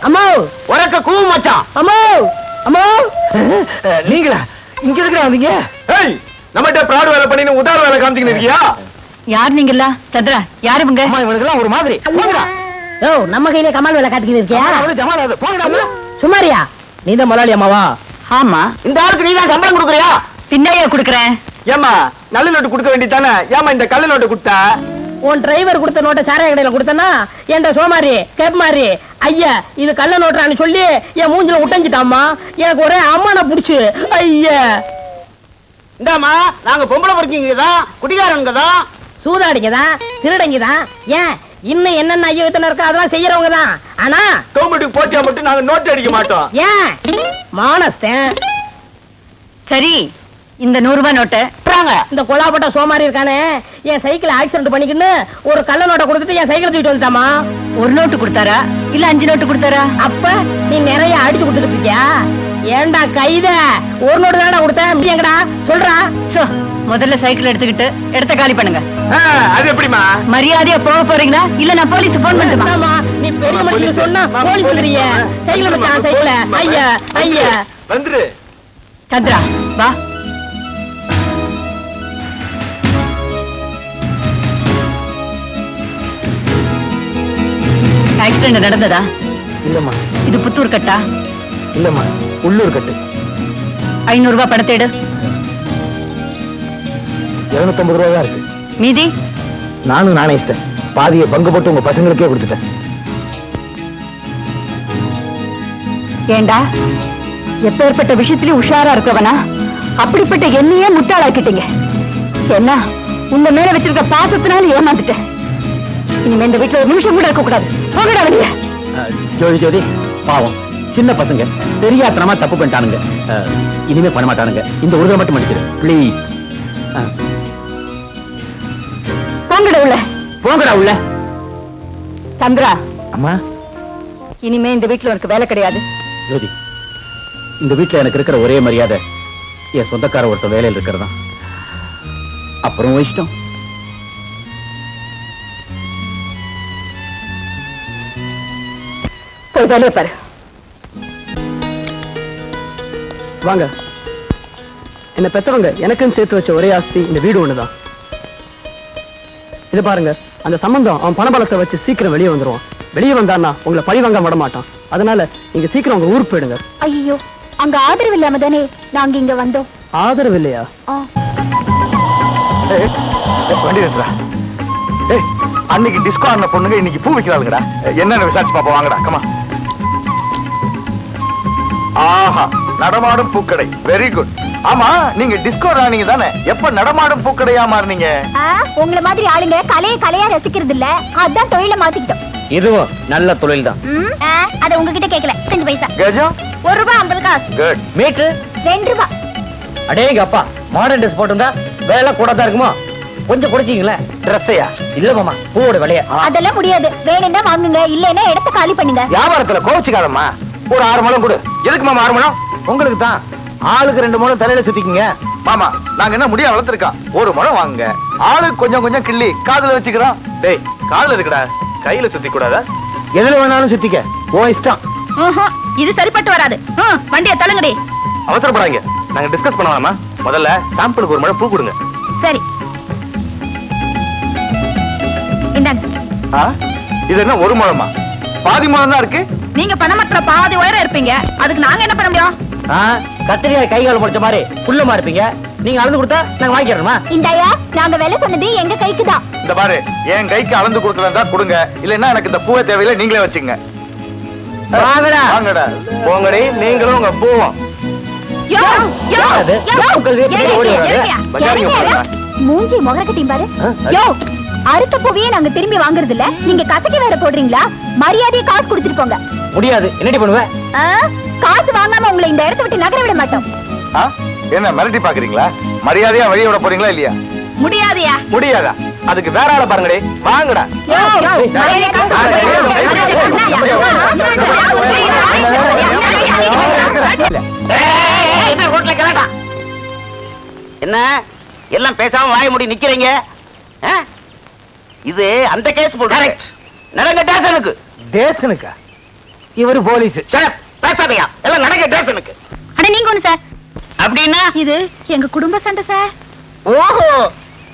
அம்மா உரக்க கூவு மச்சான். அம்மா அம்மா நீங்களா இங்க இருக்கிற வந்தீங்க? ஏய், நம்மகிட்ட பிராட் வேலை பண்ணி உதார வேலை காமிச்சிக்கிட்டு இருக்கியா? யார் நீங்களா? சந்திரா, யாரு இவங்க? அம்மா இவனுக்கெல்லாம் ஒரு மாதிரி. போங்கடா. ஓ, நம்ம கையில கமால் வேலை காட்டிக்கிட்டு இருக்கியா? அவரு ஜமால் போங்கடா. சுமாரியா? நீதான் முதலாளி அம்மாவா? ஆமா. இந்த ஆளுக்கு நீதான் சம்பளம் கொடுக்குறியா? பின்னையா குடுக்கறேன். ஏமா நல்ல நோட்டு கொடுக்க வேண்டியதானே? ஏமா இந்த கள்ள நோட்டு கொடுத்த? உன் டிரைவர் கொடுத்த நோட்டை சாராய கடையில கொடுத்தனா என்ற சோமாரி கேப் மாதிரி ஐயா இது கள்ள நோட்டான்னு சொல்லி என் மூஞ்சில உட்டஞ்சிட்டாமா. எனக்கு ஒரே அம்மான புடிச்சு ஐயா. இந்தாமா நாங்க பொம்பளை பொறுக்கிங்க தான், குடிகாரங்க தான், சூதாடிங்க தான், திருடங்க தான். ஏன் இன்னும் என்னென்ன ஐயத்தனை இருக்கோ அதெல்லாம் செய்யறவங்க தான். ஆனா கவர்மெண்ட்டுக்கு போட்டியா மட்டும் நாங்க நோட்டு அடிக்க மாட்டோம். ஏன் மானஸ்தேன். சரி, இந்த 100 ரூபாய் நோட்டு இந்த கொலாப்பட்ட சோமாரி இருக்கானே என் சைக்கிள் ஆக்சிடென்ட் பண்ணிக்கின்னு ஒரு கள்ள நோட்டை கொடுத்துட்டு என் சைக்கிள் தூக்கிட்டு வந்துட்டாமா. ஒரு நோட்டு கொடுத்தாரா இல்ல 5 நோட்டு கொடுத்தாரா? அப்ப நீ நிறைய அடிச்சு கொடுத்துட்டு இருக்கியா? ஏண்டா கைத ஒரு நோட்டு தானடா கொடுத்தேன், எங்கடா சொல்றா? முதல்ல சைக்கிள் எடுத்துக்கிட்டு இடத்த காலி பண்ணுங்க. அது எப்படிமா? மரியாதையா போக போறீங்களா இல்ல நான் போலீஸ் போன் பண்ணட்டுமா? நீ பெரிய மனுஷன் சொன்னா போலீஸ் சொல்றியே. சைக்கிள் மச்சான் சைக்கிள். ஐயா ஐயா வந்துரு. சந்திரா வா. ஆக்சிடென்ட் நடந்ததா? இல்லம்மா. இது புத்தூர் கட்டா? இல்லம்மா, உள்ளூர் கட்டு. 500 ரூபாய் பணத்தை எடு. 250 ரூபாய் தான் இருக்கு. மீதி நானும் நாணயத்தேன். பாதியை பங்கு போட்டு உங்க பசங்களுக்கே கொடுத்துட்டேன். ஏண்டா எப்பேற்பட்ட விஷயத்திலயும் உஷாரா இருக்கவனா அப்படிப்பட்ட என்னையே முட்டாளாக்கிட்டீங்க. என்ன உங்க மேல வச்சிருக்க பாசத்தினால ஏமாந்துட்டேன். இனிமே இந்த வீட்டுல ஒரு நிமிஷம் கூட இருக்க கூடாது. போகடா வெளிய. ஜோதி ஜோதி பாவம் சின்ன பசங்க தெரியாத்தனமா தப்பு பண்ணிட்டானுங்க. இனிமே பண்ண மாட்டானுங்க. இந்த ஒரு மட்டும் மன்னிச்சிரு ப்ளீஸ். போங்கடா உள்ள. போங்கடா உள்ள. சந்திரா, அம்மா இனிமே இந்த வீட்டுல உனக்கு வேலை கிடையாது. ஜோதி, இந்த வீட்டுல எனக்கு இருக்கிற ஒரே மரியாதை என் சொந்தக்கார ஒருத்தன் வேலையில் இருக்கிறதா. அப்புறம் இஷ்டம். போய் வேலையை பாரு. வாங்க. என்ன பெத்தவங்க எனக்குன்னு சேர்த்து வச்ச ஒரே ஆஸ்தி இந்த வீடு ஒண்ணுதான். இது பாருங்க, அந்த சம்பந்தம் அவன் பணபலத்தை வச்சு சீக்கிரம் வெளியே வந்துருவான். வெளியே வந்தான்னா உங்களை பழி வாங்க விட மாட்டான். அதனால நீங்க சீக்கிரம் உங்க ஊருக்கு போயிடுங்க. ஐயோ, அங்க ஆதரவு இல்லாம தானே நாங்க இங்க வந்தோம். ஆதரவு இல்லையா? அன்னைக்கு டிஸ்கோ ஆன பொண்ணுங்க இன்னைக்கு பூ வைக்கிறாளுங்கடா. என்னன்னு விசாரிச்சு பாப்போம். வாங்கடா கமா. ஆஹா, நடமாடும் பூக்கடை. Very good. ஆமா, நீங்க டிஸ்கோ ராணிங்க தானே? எப்ப நடமாடும் பூக்கடையா மாறுனீங்க? உங்களை மாதிரி ஆளுங்க கலையா ரசிக்கிறது இல்ல, அதான் தொழில மாத்திக்கிட்டோம். இதுவும் நல்ல தொழில் தான். அத உங்ககிட்ட கேட்கல. 5 பைசா. கஜம் 1 ரூபாய் 50 காசு. குட். மீட்ரு 2 ரூபாய். அடேங்க அப்பா, மாடர்ன் ட்ரெஸ் போட்டிருந்தா வேலை கூட தான் இருக்குமா? கொஞ்சம் குறைச்சிங்களே. ட்ரெஸ்ஸையா? இல்ல மாமா, பூவோட விலையா? அதெல்லாம் முடியாது. வேணும்னா வாங்குங்க, இல்லைன்னா இடத்த காலி பண்ணுங்க. வியாபாரத்துல கோவிச்சுக்காதம்மா. ஒரு 6 முழம் கொடு. எதுக்கு மாமா 6 முழம்? உங்களுக்கு தான். ஆளுக்கு 2 முழம் தலையில சுத்திக்குங்க. மாமா, நாங்க என்ன முடியா வளர்த்துருக்கோம். 1 முழம் வாங்குங்க. ஆளுக்கு கொஞ்சம் கொஞ்சம் கிள்ளி காதுல வச்சுக்கிறோம். டேய், காதுல இருக்குடா, கையில சுத்தி கூடாதா? எதுல வேணாலும் சுத்திக்க, ஓ இஷ்டம். இது சரிப்பட்டு வராது. வண்டியை தள்ளுங்கடி. அவசரப்படாங்க, நாங்க டிஸ்கஸ் பண்ணலாமா? முதல்ல சாம்பிளுக்கு 1 முழம் பூ கொடுங்க. சரி, இந்தாங்க. இது என்ன 1 முழமா? பாதி முழம் தான் இருக்கு. நீங்க பணமற்ற பாதி உயரம் இருப்பீங்க, அதுக்கு நாங்க என்ன பண்ண முடியும்? கத்திரிக்காய் கை கால் முடிச்ச மாதிரி புள்ளமா இருப்பீங்க. நீங்க அளந்து கொடுத்தா நாங்க வாங்கிக்கிறோமா? இந்தாயா, நாங்க வேலை சொன்னது எங்க கைக்கு தான். இந்த பாரு, என் கைக்கு அளந்து கொடுக்கறதா கொடுங்க, இல்லன்னா எனக்கு இந்த பூவை தேவையில்லை, நீங்களே வச்சுங்க. வாங்கடா வாங்கடா, போங்கடி, நீங்களும் உங்க பூவும். மூஞ்சி முகரக்கட்டையும் பாரு. யோ, அறுத்த பூவையே நாங்க திரும்பி வாங்குறது இல்ல, நீங்க கசக்கி வேற போடுறீங்களா? மரியாதையை காசு கொடுத்துட்டு போங்க. முடியாது. என்னடி பண்ணுவ? காசு வாங்காம உங்களை இந்த இடத்தை விட்டு நகர விட மாட்டோம். என்ன மிரட்டி பாக்குறீங்களா? மரியாதையா வெளியே விட போறீங்களா இல்லையா? முடியாதையா? முடியாதா? அதுக்கு வேற ஆளை பாருங்கடி. வாங்கடா. என்ன எல்லாம் பேசாம வாய மூடி நிக்கிறீங்க? இது அந்த கேஸ் போல் நடங்க. டேஷனுக்கு. டேஷனுக்கா? இவரு போலீஸ். பேசாதையா, எல்லாம் நடக்க ஸ்டேஷனுக்கு. அட நீங்க ஒண்ணு சார். அப்படின்னா இது எங்க குடும்ப சண்டை சார். ஓஹோ,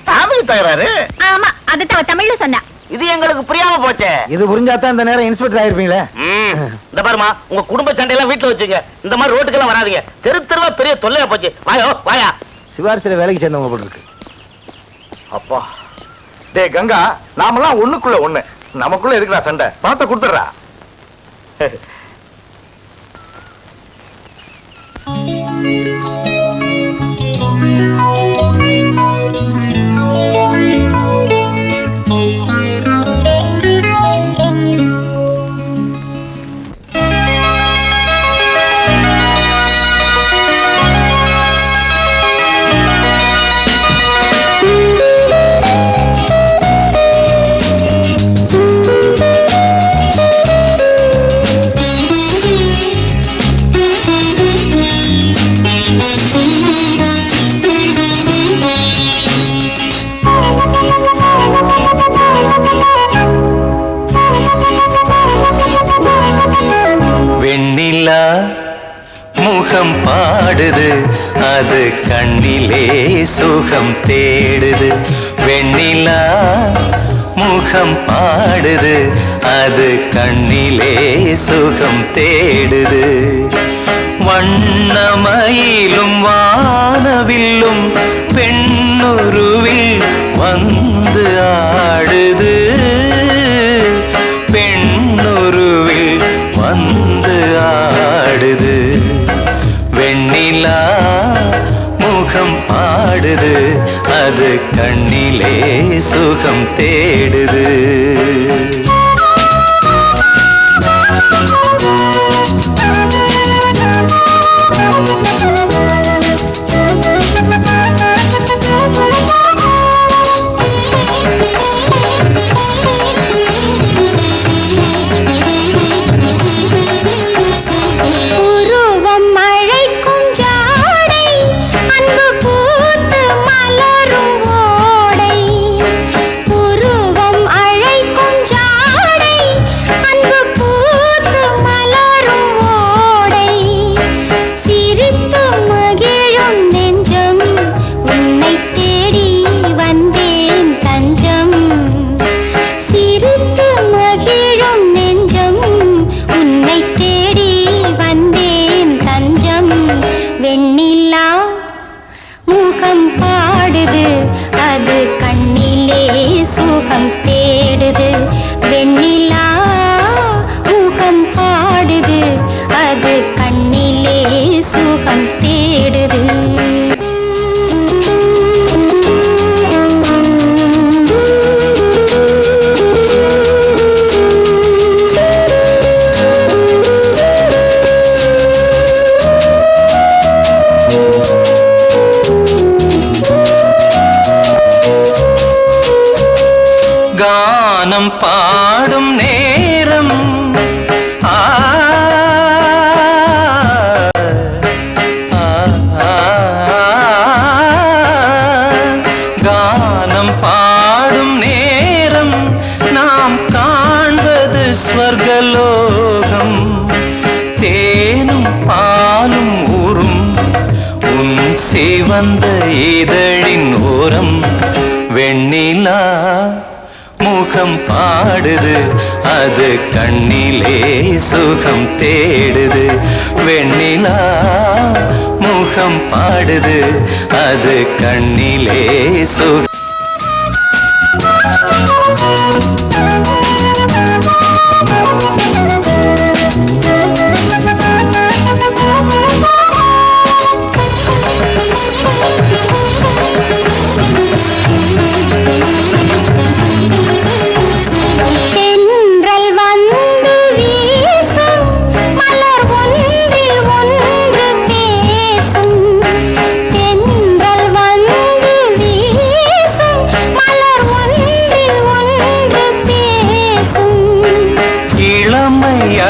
தமிழ் தகராறு. ஆமா, அதுதான் தமிழ்ல சொன்னா. இது எங்களுக்கு புரியாம போச்சே. இது புரிஞ்சாதான் இந்த நேரம் இன்ஸ்பெக்டர் ஆயிருப்பீங்களே. இந்த பாருமா, உங்க குடும்ப சண்டையெல்லாம் வீட்டுல வச்சுங்க. இந்த மாதிரி ரோட்டுக்கெல்லாம் வராதீங்க. தெரு தெருவா பெரிய தொல்லையா போச்சு. வாயோ வாயா. சிவாரிசில வேலைக்கு சேர்ந்தவங்க போட்டு இருக்கு. அப்பா டே கங்கா, நாமெல்லாம் ஒண்ணுக்குள்ள ஒண்ணு. நமக்குள்ள இருக்கிறா சண்டை. பணத்தை கொடுத்துடுறா. வெண்ணிலா முகம் பாடுது, அது கண்ணிலே சுகம் தேடுது. வெண்ணிலா முகம் பாடுது, அது கண்ணிலே சுகம் தேடுது. வண்ணமயிலும் வானவில்லும் பெண்ணுருவில் வந்து ஆடுது. பெண்ணுருவில் வந்து ஆடுது. வெண்ணிலா முகம் பாடுது, அது கண்ணிலே சுகம் தேடுது. கானம் பாடும் நேரம் கானம் பாடும் நேரம் நாம் காண்பது ஸ்வர்கலோகம். தேனும் பாலும் ஊறும் உன் சிவந்த இதழின் ஓரம். வெண்ணிலா முகம் பாடுது, அது கண்ணிலே சுகம் தேடுது. வெண்ணிலா முகம் பாடுது, அது கண்ணிலே சுகம்.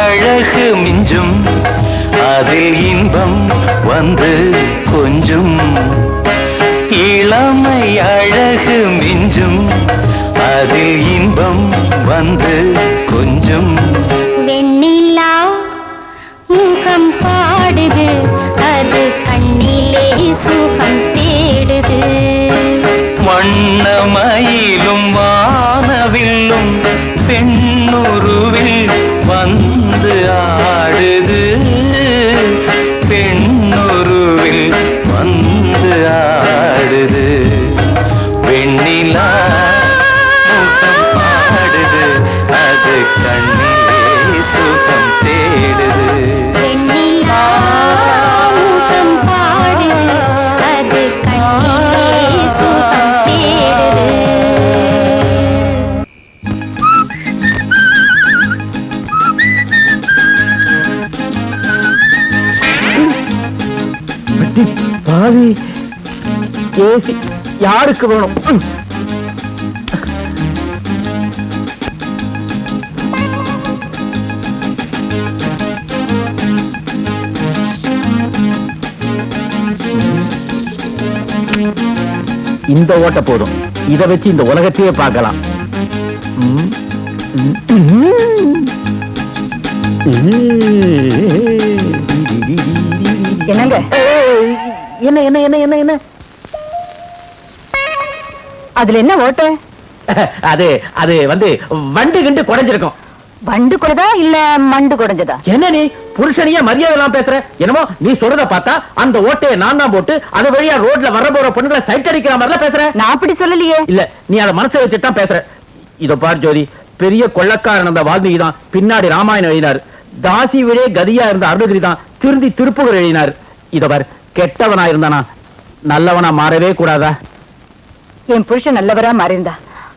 அழகு மிஞ்சும், அதில் இன்பம் வந்து கொஞ்சும். இளமை அழகு மிஞ்சும், அதில் இன்பம் வந்து கொஞ்சும். வெண்ணிலா வந்து ஆடுது பெண்ணுருவில் வந்து ஆடுது வெண்ணிலா முகம் பாடுது அது கண்ணிலே சுகம் தேடுது முகம் பாடுது அது கண்ணிலே சுகம் தேடுது பாவி ஏசி யாருக்கு வேணும்? இந்த ஓட்ட போதும், இதை வச்சு இந்த உலகத்தையே பார்க்கலாம். என்னங்க என்ன என்ன என்ன என்ன என்ன அதுல என்ன ஓட்ட? அது அது வந்து வண்டு கிண்டு குறைஞ்சிருக்கும். வண்டு குடைதா இல்ல மண்டு குடைஞ்சதா? என்ன நீ புருஷனையே மரியாதை எல்லாம் பேசுற? என்னமோ நீ சொல்றத பார்த்தா அந்த ஓட்டையை நான் தான் போட்டு அது வழியா ரோட்ல வர போற பொண்ணுகளை சைட் அடிக்கிற மாதிரிலாம் பேசுற. நான் அப்படி சொல்லலையே. இல்ல நீ அதை மனசை வச்சுதான் பேசுற. இதோ பார் ஜோதி, பெரிய கொள்ளக்காரன் அந்த வால்மீகி தான் பின்னாடி ராமாயணம் எழுதினார். தாசி விடே கதியா இருந்த அருணகிரி தான் திருந்தி திருப்புகழ் எழுதினார். இதோ பார், கெட்டவனா இருந்தானா நல்லவனா மாறவே கூடாதா? என் புருஷன் நல்லவரா மாறிந்தா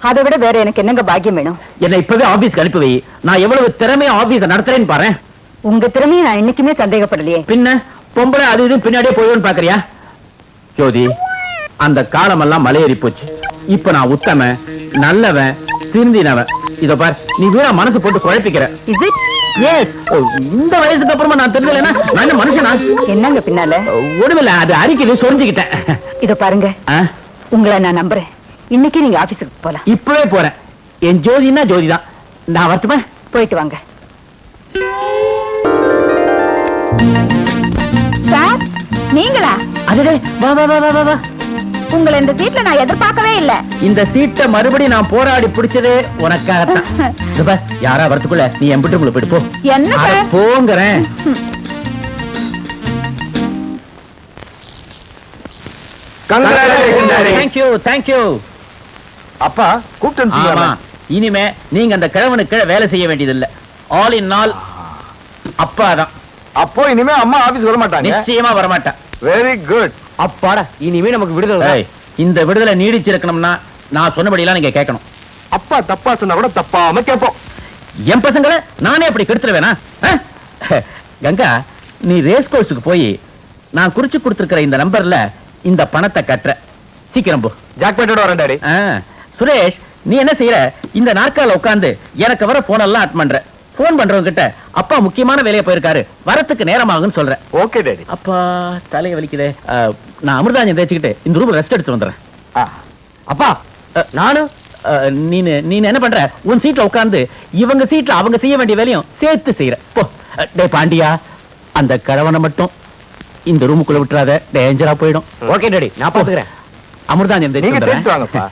அதை விட வேற எனக்கு என்னங்க பாக்கியம் வேணும்? என்னை இப்பவே ஆபீஸ்க்கு அனுப்பி வை. நான் எவ்வளவு திறமையா ஆபீஸ நடத்துறேன்னு பாரு. உங்க திறமையை நான் என்னைக்குமே சந்தேகப்படலையே. பின்ன பொம்பளை அது இது பின்னாடியே போயிடுன்னு பாக்குறியா? ஜோதி, அந்த காலமெல்லாம் மலையேறி போச்சு. இப்ப நான் உத்தமன், நல்லவன், திருந்தினவன். இத பார், நீ வீணா மனசு போட்டு குழப்பிக்கிற. இது இந்த வயசுக்கு அப்புறமா நான் தெரிஞ்சலன்னா நான் என்ன மனுஷனா? என்னங்க பின்னால? ஒண்ணுமில்ல, அது அறிக்கை சொரிஞ்சுக்கிட்டேன். இத பாருங்க, ஆ? உங்களை நான் நம்புறேன். இன்னைக்கு நீங்க ஆபீஸுக்கு போலாம். இப்பவே போறேன். என் ஜோதினா ஜோதிதான். நான் வரட்டுமா? போயிட்டு வாங்க. சார், நீங்களா? அதுவே வா வா வா வா வா. உங்களை இந்த சீட்ல நான் எதிர்பார்க்கவே இல்ல. இந்த சீட்டை மறுபடியும் நான் போராடி பிடிச்சதே உனக்காகத்தான். இதோ பார், யாரா வரத்துக்குள்ள நீ என் பெட்ரூம்ல போயிட்டு போ. என்ன அட, sir? போங்கறேன். Thank you, thank you. அப்பா கூப்பிட்டு ஆமா, இனிமே நீங்க அந்த கிழவனுக்கு வேலை செய்ய வேண்டியது இல்ல. ஆல் இன் ஆல் அப்பாதான். அப்போ இனிமே அம்மா ஆபீஸ் வர மாட்டாங்க. நிச்சயமா வரமாட்டேன். Very good. அப்பாடா, இனிமே நமக்கு விடுதலை. இந்த விடுதலை நீடிச்சிருக்கணும்னா நான் சொன்னபடி எல்லாம் நீங்க கேட்கணும். அப்பா தப்பா சொன்னா கூட தப்பாம கேட்போம். என் பசங்களை நானே அப்படி கெடுத்துருவேனா? கங்கா, நீ ரேஸ் கோர்ஸுக்கு போய் நான் குறிச்சு கொடுத்திருக்கிற இந்த நம்பர்ல இந்த பணத்தை கட்டுற. சீக்கிரம் போ. ஜாக்பாட்டோட வரேன் டாடி. சுரேஷ், நீ என்ன செய்யற? இந்த நாற்கால உட்கார்ந்து எனக்கு வர போன் எல்லாம் அட் பண்ற. போன் பண்றவங்க கிட்ட அப்பா முக்கியமான வேலையை போயிருக்காரு, வரத்துக்கு நேரமாகும்னு சொல்ற. Okay daddy. அப்பா தலையை வலிக்குதே. நான் அமிர்தாஞ்சம் தேய்ச்சிக்கிட்டு இந்த ரூம் ரெஸ்ட் எடுத்து வந்துடுறேன். அப்பா, நானும் நீ என்ன பண்ற? உன் சீட்ல உட்கார்ந்து இவங்க சீட்ல அவங்க செய்ய வேண்டிய வேலையும் சேர்த்து செய்யற. போ. டே பாண்டியா, அந்த கழவனை மட்டும் இந்த ரூமுக்குள்ள விட்டுறாத, டேஞ்சரா போயிடும். ஓகே டாடி, நான் பாத்துக்கிறேன். அமிர்தாஞ்சம் நீங்க தேய்ச்சு வாங்கப்பா.